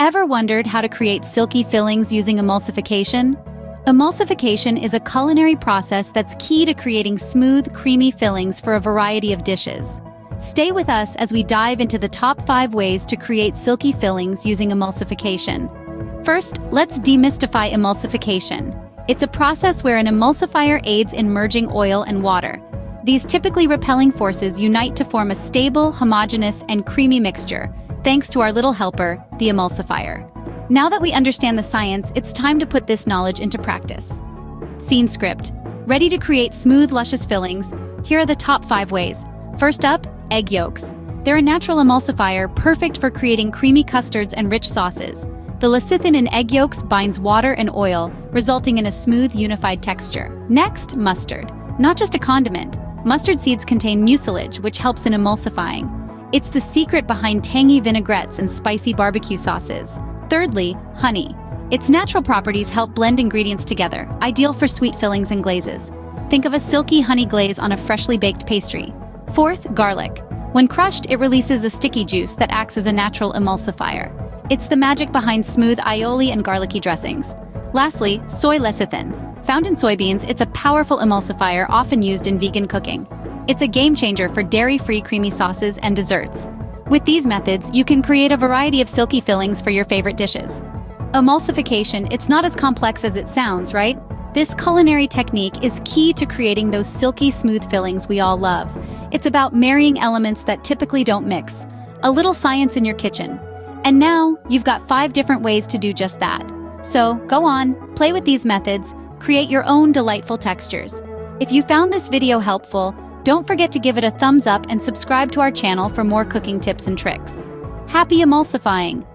Ever wondered how to create silky fillings using emulsification? Emulsification is a culinary process that's key to creating smooth, creamy fillings for a variety of dishes. Stay with us as we dive into the top 5 ways to create silky fillings using emulsification. First, let's demystify emulsification. It's a process where an emulsifier aids in merging oil and water. These typically repelling forces unite to form a stable, homogeneous, and creamy mixture, thanks to our little helper, the emulsifier. Now that we understand the science, it's time to put this knowledge into practice. Scene script. Ready to create smooth, luscious fillings? Here are the top 5 ways. First up, egg yolks. They're a natural emulsifier, perfect for creating creamy custards and rich sauces. The lecithin in egg yolks binds water and oil, resulting in a smooth, unified texture. Next, mustard. Not just a condiment. Mustard seeds contain mucilage, which helps in emulsifying. It's the secret behind tangy vinaigrettes and spicy barbecue sauces. Thirdly, honey. Its natural properties help blend ingredients together, ideal for sweet fillings and glazes. Think of a silky honey glaze on a freshly baked pastry. Fourth, garlic. When crushed, it releases a sticky juice that acts as a natural emulsifier. It's the magic behind smooth aioli and garlicky dressings. Lastly, soy lecithin. Found in soybeans, it's a powerful emulsifier often used in vegan cooking. It's a game changer for dairy-free creamy sauces and desserts. With these methods, you can create a variety of silky fillings for your favorite dishes. Emulsification, it's not as complex as it sounds, right? This culinary technique is key to creating those silky smooth fillings we all love. It's about marrying elements that typically don't mix. A little science in your kitchen. And now, you've got 5 different ways to do just that. So, go on, play with these methods, create your own delightful textures. If you found this video helpful, don't forget to give it a thumbs up and subscribe to our channel for more cooking tips and tricks. Happy emulsifying!